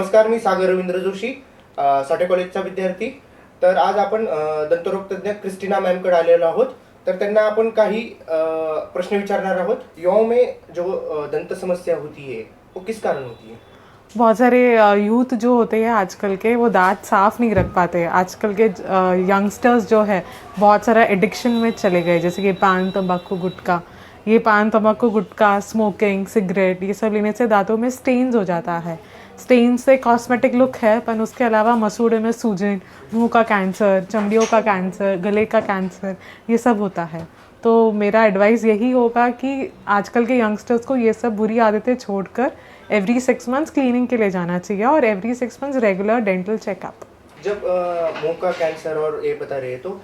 नमस्कार, मी सागर रवींद्र जोशी, साठे कॉलेजचा विद्यार्थी. तर आज आपण दंतरोग तज्ञ क्रिस्टिना मैमकडे आलेलो आहोत. तर त्यांना आपण काही प्रश्न विचारणार आहोत. युवाओं में जो दंत समस्या होती है वो किस कारण होती है? बहुत सारे यूथ जो होते हैं आजकल के वो दांत साफ नहीं रख पाते. आजकल के यंगस्टर्स जो है बहुत सारा एडिक्शन में चले गए, जैसे कि पान तंबाकू गुटखा. ये पान तंबाकू गुटखा, स्मोकिंग, सिगरेट, ये सब लेने से दांतों में स्टेन्स हो जाता है. स्टेन से कॉस्मेटिक लुक है, पर उसके अलावा मसूड़े में सूजन, मुंह का कैंसर, चमड़ियों का कैंसर, गले का कैंसर, ये सब होता है. तो मेरा एडवाइस यही होगा कि आजकल के यंगस्टर्स को ये सब बुरी आदतें छोड़कर एवरी 6 मंथ्स क्लीनिंग के लिए जाना चाहिए और every 6 months regular dental checkup. जब मुंह का कैंसर और ये बता रहे हैं तो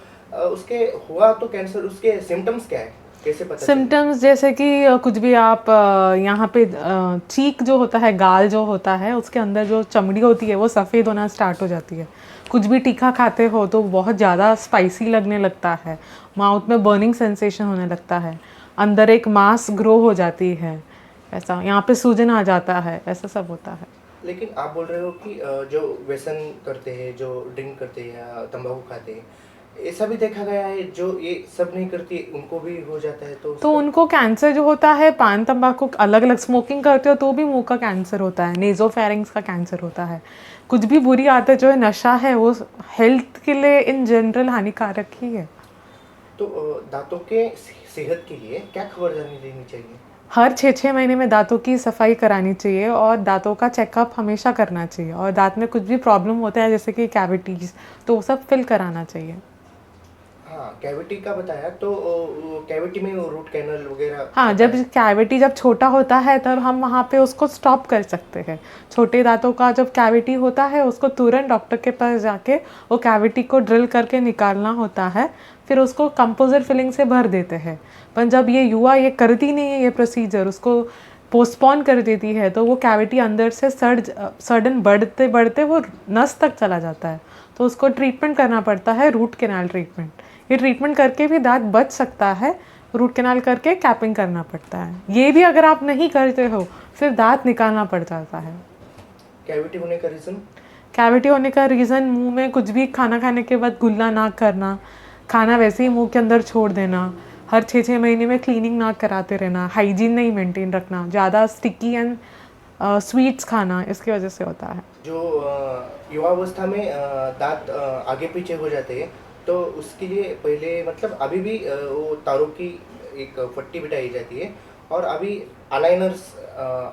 उसके हुआ तो कैंसर, उसके सिम्टम्स क्या है, कैसे पता सिम्टम्स जैसे कि कुछ भी आप यहाँ पे चीक जो होता है, गाल जो होता है, उसके अंदर जो चमड़ी होती है वो सफ़ेद होना स्टार्ट हो जाती है. कुछ भी तीखा खाते हो तो बहुत ज़्यादा स्पाइसी लगने लगता है. माउथ में बर्निंग सेंसेशन होने लगता है. अंदर एक मास ग्रो हो जाती है, ऐसा यहाँ पे सूजन आ जाता है, ऐसा सब होता है. लेकिन आप बोल रहे हो कि जो व्यसन करते हैं, जो ड्रिंक करते हैं या तंबाकू खाते हैं, ऐसा भी देखा गया है जो ये सब नहीं करती उनको भी हो जाता है. तो उनको कैंसर जो होता है, पान तंबाकू अलग अलग स्मोकिंग करते हो तो भी मुंह का कैंसर होता है, नेजोफेरिंग्स का कैंसर होता है. कुछ भी बुरी आदत जो है, नशा है, वो हेल्थ के लिए इन जनरल हानिकारक ही है. तो दांतों के सेहत के लिए क्या खबरदारी लेनी चाहिए? हर 6-6 महीने में दांतों की सफाई करानी चाहिए और दांतों का चेकअप हमेशा करना चाहिए. और दांत में कुछ भी प्रॉब्लम होता है जैसे कि कैविटीज़, तो वो सब फिल कराना चाहिए. हाँ, कैविटी का बताया तो कैविटी में रूट कैनल वगैरह. हाँ, जब कैविटी जब छोटा होता है तब हम वहाँ पे उसको स्टॉप कर सकते हैं. छोटे दांतों का जब कैविटी होता है उसको तुरंत डॉक्टर के पास जाके वो कैविटी को ड्रिल करके निकालना होता है. फिर उसको कंपोजिट फिलिंग से भर देते हैं. पर जब ये युवा ये करती नहीं है, ये प्रोसीजर उसको पोस्टपोन कर देती है, तो वो कैविटी अंदर से सडन बढ़ते बढ़ते वो नस तक चला जाता है. तो उसको ट्रीटमेंट करना पड़ता है, रूट कैनाल ट्रीटमेंट. ये ट्रीटमेंट करके भी दांत बच सकता है, रूट कैनाल करके कैपिंग करना पड़ता है. ये भी अगर आप नहीं करते हो फिर दांत निकालना पड़ जाता है. कैविटी होने का रीज़न? कैविटी होने का रीज़न मुंह में कुछ भी खाना खाने के बाद गुल्ला ना करना, खाना वैसे ही मुंह के अंदर छोड़ देना, हर 6-6 महीने में क्लीनिंग ना कराते रहना, हाइजीन नहीं मेंटेन रखना, ज़्यादा स्टिकी एंड स्वीट्स खाना, इसकी वजह से होता है. जो युवावस्था में दांत आगे पीछे हो जाते हैं तो उसके लिए पहले मतलब अभी भी वो तारों की एक पट्टी बिठाई जाती है और अभी अलाइनर्स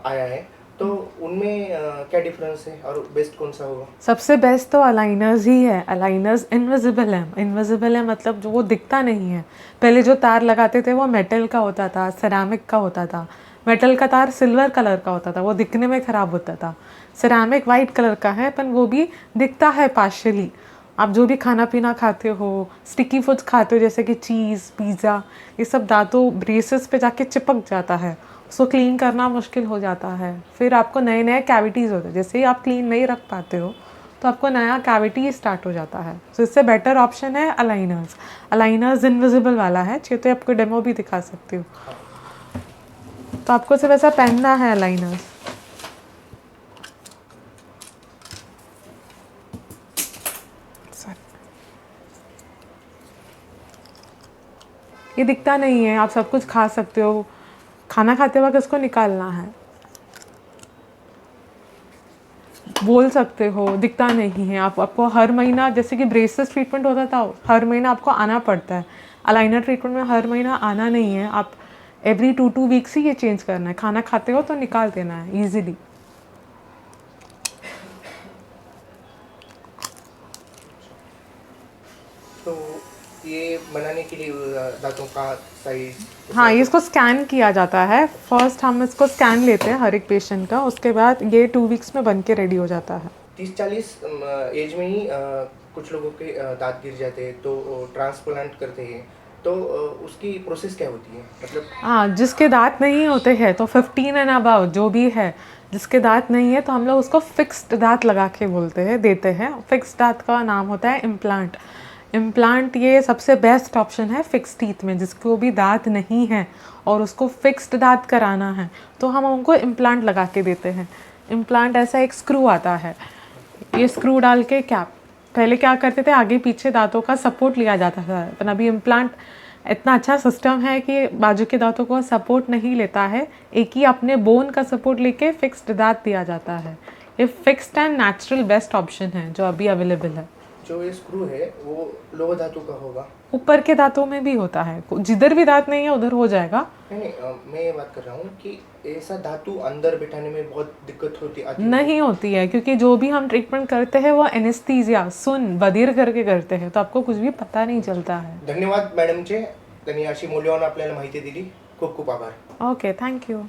आया है, तो उनमें क्या डिफरेंस है और बेस्ट कौन सा होगा? सबसे बेस्ट तो अलाइनर्स ही है. अलाइनर्स इनविजिबल है. इनविजिबल है मतलब जो वो दिखता नहीं है. पहले जो तार लगाते थे वो मेटल का होता था, सेरामिक का होता था. मेटल का तार सिल्वर कलर का होता था, वो दिखने में ख़राब होता था. सेरामिक वाइट कलर का है, पर वो भी दिखता है पार्शियली. आप जो भी खाना पीना खाते हो, स्टिकी फूड्स खाते हो जैसे कि चीज़, पिज़्ज़ा, ये सब दांतों ब्रेसेस पे जाके चिपक जाता है. उसको क्लीन करना मुश्किल हो जाता है. फिर आपको नए नए कैविटीज़ होते हैं. जैसे ही आप क्लीन नहीं रख पाते हो तो आपको नया कैविटी स्टार्ट हो जाता है. तो इससे बेटर ऑप्शन है अलाइनर्स. अलाइनर्स इनविजिबल वाला है, चाहिए तो आपको डेमो भी दिखा सकती हूँ. तो आपको सिर्फ ऐसा पहनना है अलाइनर्स. ये दिखता नहीं है, आप सब कुछ खा सकते हो. खाना खाते वक्त इसको निकालना है. बोल सकते हो, दिखता नहीं है. आपको हर महीना, जैसे कि ब्रेसेस ट्रीटमेंट होता था, हर महीना आपको आना पड़ता है. अलाइनर ट्रीटमेंट में हर महीना आना नहीं है. आप एवरी 2 वीक्स ही ये चेंज करना है. खाना खाते हो तो निकाल देना है ईजिली. तो ये बनाने के लिए दांतों का साइज? हाँ, ये इसको स्कैन किया जाता है. फर्स्ट हम इसको स्कैन लेते हैं हर एक पेशेंट का, उसके बाद ये 2 वीक्स में बन के रेडी हो जाता है. 30-40 एज में ही कुछ लोगों के दांत गिर जाते हैं तो ट्रांसप्लांट करते हैं, तो उसकी प्रोसेस क्या होती है? मतलब हाँ, जिसके दांत नहीं होते हैं तो 15 एंड अबव जो भी है, जिसके दांत नहीं है तो हम लोग उसको फिक्स्ड दांत लगा के बोलते हैं, देते हैं. फिक्स्ड दांत का नाम होता है इम्प्लांट. इम्प्लांट ये सबसे बेस्ट ऑप्शन है फिक्स टीथ में. जिसको भी दांत नहीं है और उसको फिक्स्ड दांत कराना है तो हम उनको इम्प्लांट लगा के देते हैं. इम्प्लांट ऐसा एक स्क्रू आता है, ये स्क्रू डाल के कैप, पहले क्या करते थे आगे पीछे दांतों का सपोर्ट लिया जाता था, पर अभी इम्प्लांट इतना अच्छा सिस्टम है कि बाजू के दांतों को सपोर्ट नहीं लेता है, एक ही अपने बोन का सपोर्ट लेके फिक्स्ड दांत दिया जाता है। ये fixed and natural best option है जो अभी अवेलेबल है। जो ये स्क्रू है वो लोह धातु का होगा? ऊपर के दांतों में भी होता है, जिधर भी दांत नहीं है उधर हो जाएगा। नहीं नहीं, मैं ये बात कर रहा हूँ कि ऐसा धातु अंदर बिठाने में बहुत दिक्कत आती है? नहीं होती है, क्योंकि जो भी हम ट्रीटमेंट करते हैं वो एनेस्थीसिया सुन बधीर करके करते हैं, तो आपको कुछ भी पता नहीं चलता है। धन्यवाद मॅडमचे, त्यांनी अशी मूल्यवान आपल्याला माहिती दिली. खूप खूप आभार. Okay, thank you.